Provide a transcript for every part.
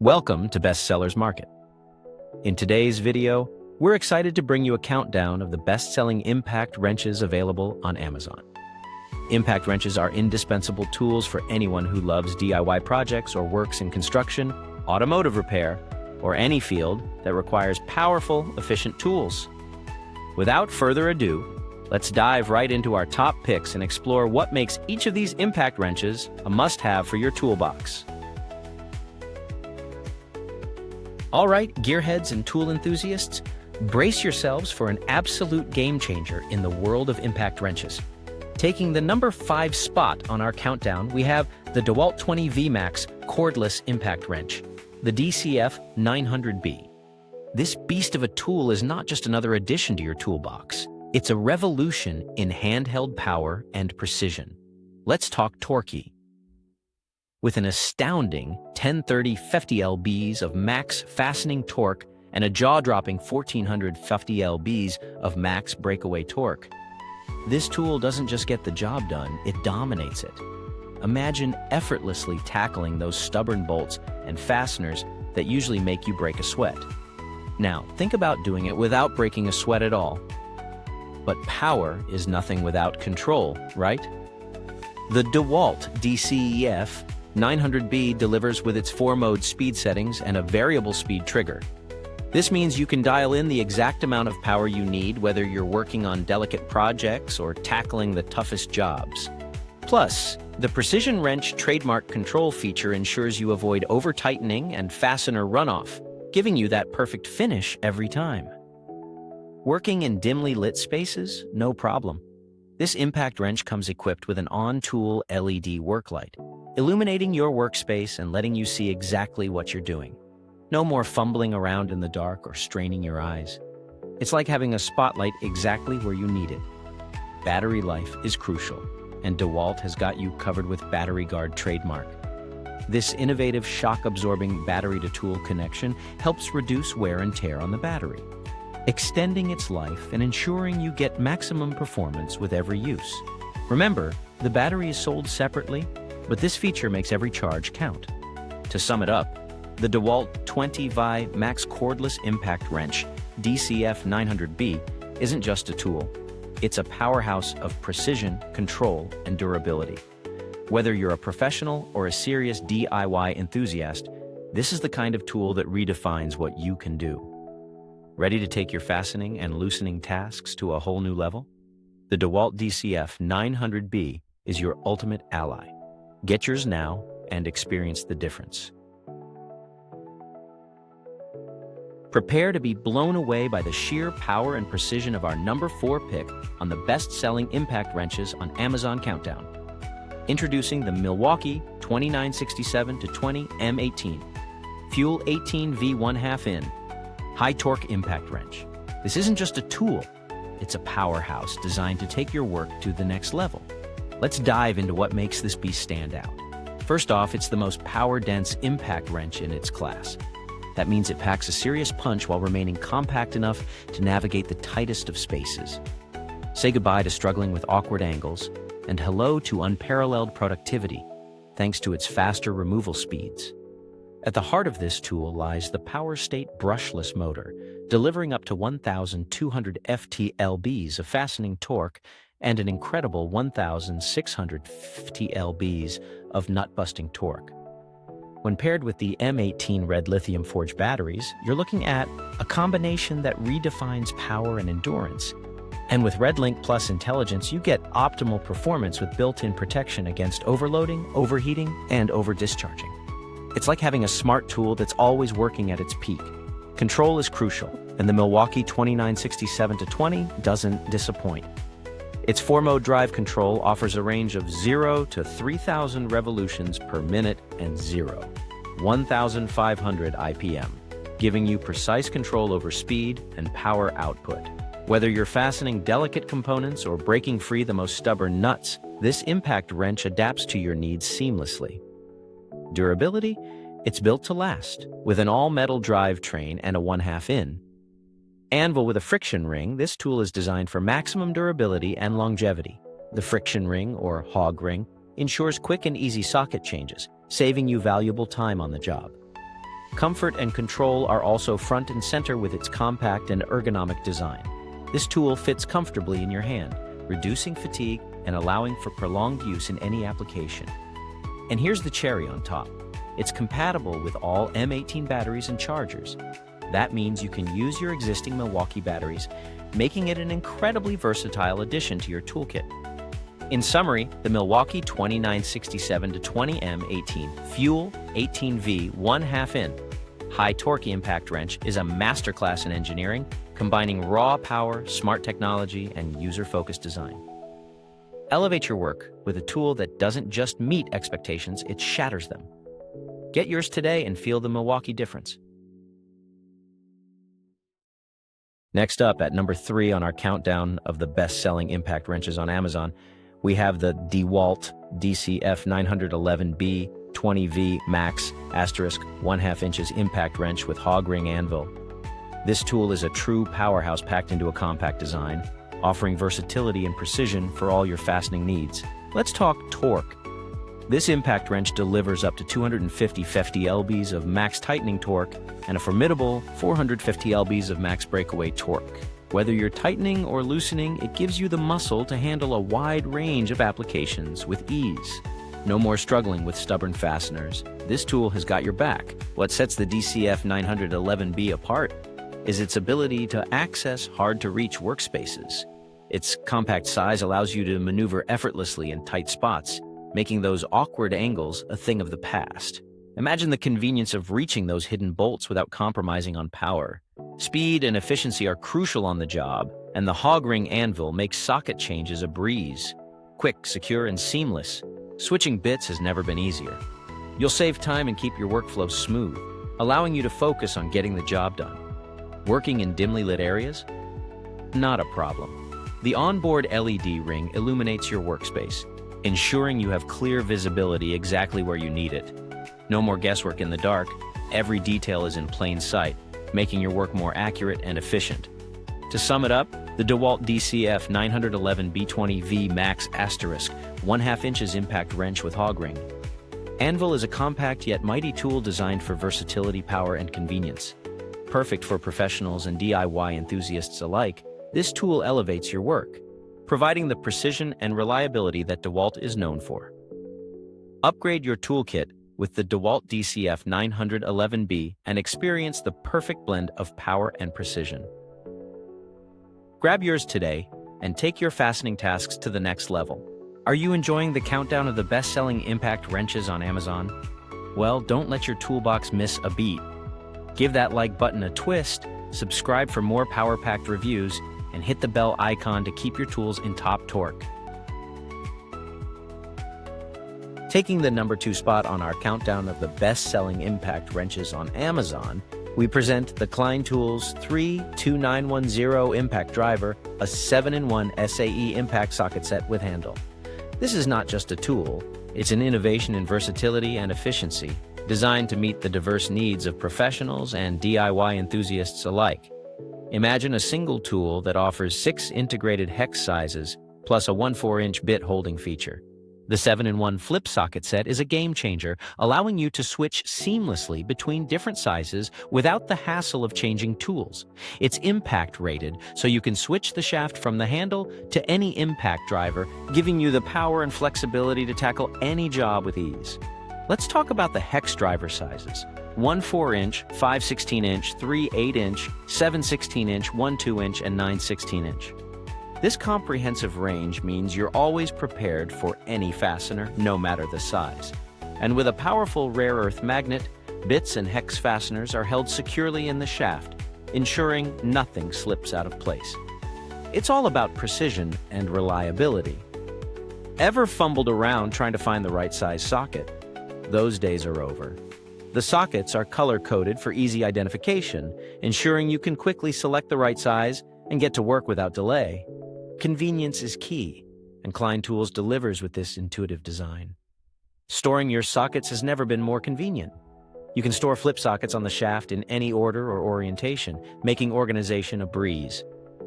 Welcome to Bestsellers Market. In today's video, we're excited to bring you a countdown of the best-selling impact wrenches available on Amazon. Impact wrenches are indispensable tools for anyone who loves DIY projects or works in construction, automotive repair, or any field that requires powerful, efficient tools. Without further ado, let's dive right into our top picks and explore what makes each of these impact wrenches a must-have for your toolbox. All right, gearheads and tool enthusiasts, brace yourselves for an absolute game-changer in the world of impact wrenches. Taking the number 5 spot on our countdown, we have the DEWALT 20 VMAX Cordless Impact Wrench, the DCF911B. This beast of a tool is not just another addition to your toolbox. It's a revolution in handheld power and precision. Let's talk torque. With an astounding 1030 lbs of max fastening torque and a jaw-dropping 1450 lbs of max breakaway torque, this tool doesn't just get the job done, it dominates it. Imagine effortlessly tackling those stubborn bolts and fasteners that usually make you break a sweat. Now, think about doing it without breaking a sweat at all. But power is nothing without control, right? The DEWALT DCF911B delivers with its 4-mode speed settings and a variable speed trigger. This means you can dial in the exact amount of power you need, whether you're working on delicate projects or tackling the toughest jobs. Plus, the Precision Wrench trademark control feature ensures you avoid over-tightening and fastener runoff, giving you that perfect finish every time. Working in dimly lit spaces? No problem. This impact wrench comes equipped with an on-tool LED work light, illuminating your workspace and letting you see exactly what you're doing. No more fumbling around in the dark or straining your eyes. It's like having a spotlight exactly where you need it. Battery life is crucial, and DEWALT has got you covered with Battery Guard trademark. This innovative shock-absorbing battery-to-tool connection helps reduce wear and tear on the battery, extending its life and ensuring you get maximum performance with every use. Remember, the battery is sold separately, but this feature makes every charge count. To sum it up, the DEWALT 20 VMAX Cordless Impact Wrench, DCF911B, isn't just a tool. It's a powerhouse of precision, control, and durability. Whether you're a professional or a serious DIY enthusiast, this is the kind of tool that redefines what you can do. Ready to take your fastening and loosening tasks to a whole new level? The DEWALT DCF911B is your ultimate ally. Get yours now and experience the difference. Prepare to be blown away by the sheer power and precision of our number 4 pick on the best-selling impact wrenches on Amazon Countdown. Introducing the Milwaukee 2967-20 M18, Fuel 18 V1/2 in, high-torque impact wrench. This isn't just a tool, it's a powerhouse designed to take your work to the next level. Let's dive into what makes this beast stand out. First off, it's the most power-dense impact wrench in its class. That means it packs a serious punch while remaining compact enough to navigate the tightest of spaces. Say goodbye to struggling with awkward angles, and hello to unparalleled productivity, thanks to its faster removal speeds. At the heart of this tool lies the Power State brushless motor, delivering up to 1,200 lbs of fastening torque and an incredible 1,650 lbs of nut-busting torque. When paired with the M18 red lithium-forged batteries, you're looking at a combination that redefines power and endurance. And with RedLink Plus intelligence, you get optimal performance with built-in protection against overloading, overheating, and over-discharging. It's like having a smart tool that's always working at its peak. Control is crucial, and the Milwaukee 2967-20 doesn't disappoint. Its 4-mode drive control offers a range of 0 to 3,000 revolutions per minute and 1,500 IPM, giving you precise control over speed and power output. Whether you're fastening delicate components or breaking free the most stubborn nuts, this impact wrench adapts to your needs seamlessly. Durability? It's built to last. With an all-metal drivetrain and a 1/2 in, Anvil with a friction ring, this tool is designed for maximum durability and longevity. The friction ring, or Hog Ring, ensures quick and easy socket changes, saving you valuable time on the job. Comfort and control are also front and center with its compact and ergonomic design. This tool fits comfortably in your hand, reducing fatigue and allowing for prolonged use in any application. And here's the cherry on top. It's compatible with all M18 batteries and chargers. That means you can use your existing Milwaukee batteries, making it an incredibly versatile addition to your toolkit. In summary, the Milwaukee 2967-20M18 Fuel 18V 1/2 In high torque impact wrench is a masterclass in engineering, combining raw power, smart technology, and user-focused design. Elevate your work with a tool that doesn't just meet expectations, it shatters them. Get yours today and feel the Milwaukee difference. Next up, at number 3 on our countdown of the best-selling impact wrenches on Amazon, we have the DEWALT DCF911B 20V Max * 1/2 inches impact wrench with Hog Ring Anvil. This tool is a true powerhouse packed into a compact design, offering versatility and precision for all your fastening needs. Let's talk torque. This impact wrench delivers up to 250 lbs of max tightening torque and a formidable 450 lbs of max breakaway torque. Whether you're tightening or loosening, it gives you the muscle to handle a wide range of applications with ease. No more struggling with stubborn fasteners. This tool has got your back. What sets the DCF911B apart is its ability to access hard-to-reach workspaces. Its compact size allows you to maneuver effortlessly in tight spots, making those awkward angles a thing of the past. Imagine the convenience of reaching those hidden bolts without compromising on power. Speed and efficiency are crucial on the job, and the Hog Ring Anvil makes socket changes a breeze. Quick, secure, and seamless. Switching bits has never been easier. You'll save time and keep your workflow smooth, allowing you to focus on getting the job done. Working in dimly lit areas? Not a problem. The onboard LED ring illuminates your workspace, ensuring you have clear visibility exactly where you need it. No more guesswork in the dark. Every detail is in plain sight, making your work more accurate and efficient. To sum it up, the DEWALT DCF911B 20V Max * 1/2 inches impact wrench with Hog Ring Anvil is a compact yet mighty tool designed for versatility, power, and convenience. Perfect for professionals and DIY enthusiasts alike, this tool elevates your work, providing the precision and reliability that DEWALT is known for. Upgrade your toolkit with the DEWALT DCF911B and experience the perfect blend of power and precision. Grab yours today and take your fastening tasks to the next level. Are you enjoying the countdown of the best-selling impact wrenches on Amazon? Well, don't let your toolbox miss a beat. Give that like button a twist, subscribe for more power-packed reviews, and hit the bell icon to keep your tools in top torque. Taking the number 2 spot on our countdown of the best-selling impact wrenches on Amazon, we present the Klein Tools 32910 Impact Driver, a 7-in-1 SAE impact socket set with handle. This is not just a tool, it's an innovation in versatility and efficiency, designed to meet the diverse needs of professionals and DIY enthusiasts alike. Imagine a single tool that offers 6 integrated hex sizes, plus a 1/4-inch bit holding feature. The 7-in-1 flip socket set is a game changer, allowing you to switch seamlessly between different sizes without the hassle of changing tools. It's impact rated, so you can switch the shaft from the handle to any impact driver, giving you the power and flexibility to tackle any job with ease. Let's talk about the hex driver sizes: 1/4-inch, 5/16-inch, 3/8-inch, 7/16-inch, 1/2-inch, and 9/16-inch. This comprehensive range means you're always prepared for any fastener, no matter the size. And with a powerful rare earth magnet, bits and hex fasteners are held securely in the shaft, ensuring nothing slips out of place. It's all about precision and reliability. Ever fumbled around trying to find the right size socket? Those days are over. The sockets are color-coded for easy identification, ensuring you can quickly select the right size and get to work without delay. Convenience is key, and Klein Tools delivers with this intuitive design. Storing your sockets has never been more convenient. You can store flip sockets on the shaft in any order or orientation, making organization a breeze.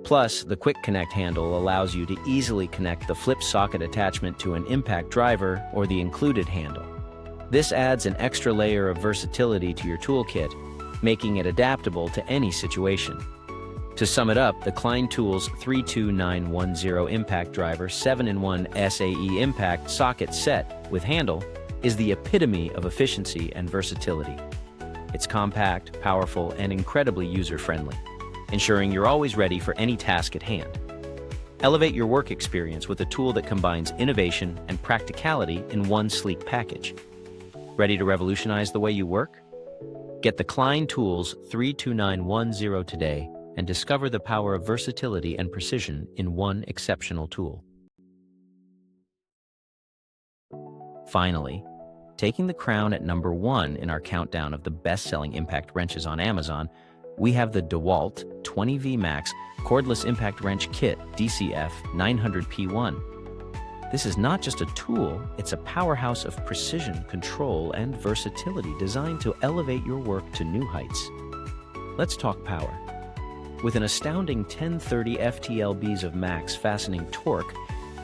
Plus, the Quick Connect handle allows you to easily connect the flip socket attachment to an impact driver or the included handle. This adds an extra layer of versatility to your toolkit, making it adaptable to any situation. To sum it up, the Klein Tools 32910 Impact Driver 7-in-1 SAE Impact Socket Set with handle is the epitome of efficiency and versatility. It's compact, powerful, and incredibly user-friendly, ensuring you're always ready for any task at hand. Elevate your work experience with a tool that combines innovation and practicality in one sleek package. Ready to revolutionize the way you work? Get the Klein Tools 32910 today and discover the power of versatility and precision in one exceptional tool. Finally, taking the crown at number 1 in our countdown of the best-selling impact wrenches on Amazon, we have the DEWALT 20V Max Cordless Impact Wrench Kit DCF911B. This is not just a tool, it's a powerhouse of precision, control, and versatility designed to elevate your work to new heights. Let's talk power. With an astounding 1030 FTLBs of max fastening torque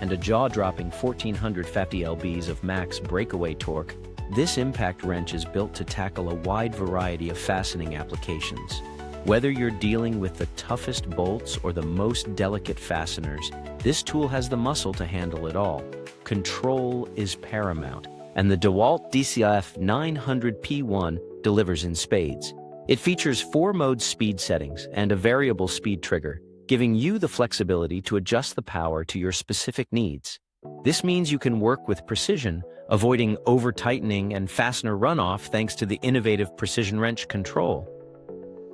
and a jaw-dropping 1450 lbs of max breakaway torque, this impact wrench is built to tackle a wide variety of fastening applications. Whether you're dealing with the toughest bolts or the most delicate fasteners, this tool has the muscle to handle it all. Control is paramount, and the DEWALT DCF911B delivers in spades. It features 4-mode speed settings and a variable speed trigger, giving you the flexibility to adjust the power to your specific needs. This means you can work with precision, avoiding over-tightening and fastener runoff thanks to the innovative precision wrench control.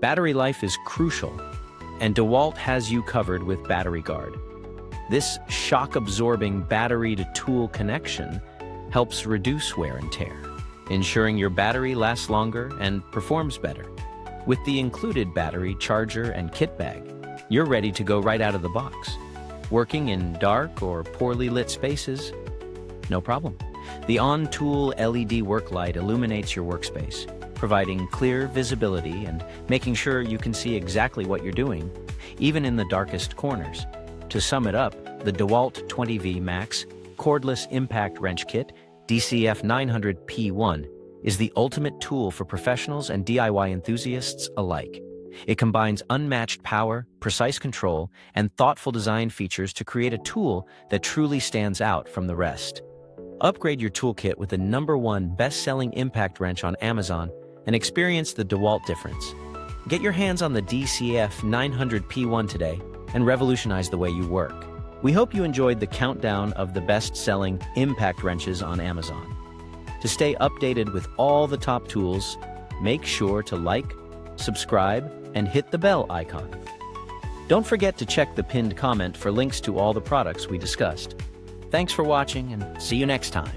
Battery life is crucial, and DEWALT has you covered with Battery Guard. This shock-absorbing battery-to-tool connection helps reduce wear and tear, ensuring your battery lasts longer and performs better. With the included battery, charger, and kit bag, you're ready to go right out of the box. Working in dark or poorly lit spaces? No problem. The on-tool LED work light illuminates your workspace, providing clear visibility and making sure you can see exactly what you're doing, even in the darkest corners. To sum it up, the DEWALT 20V Max Cordless Impact Wrench Kit DCF911B is the ultimate tool for professionals and DIY enthusiasts alike. It combines unmatched power, precise control, and thoughtful design features to create a tool that truly stands out from the rest. Upgrade your toolkit with the #1 best-selling impact wrench on Amazon and experience the DEWALT difference. Get your hands on the DCF911B today and revolutionize the way you work. We hope you enjoyed the countdown of the best-selling impact wrenches on Amazon. To stay updated with all the top tools, make sure to like, subscribe, and hit the bell icon. Don't forget to check the pinned comment for links to all the products we discussed. Thanks for watching, and see you next time.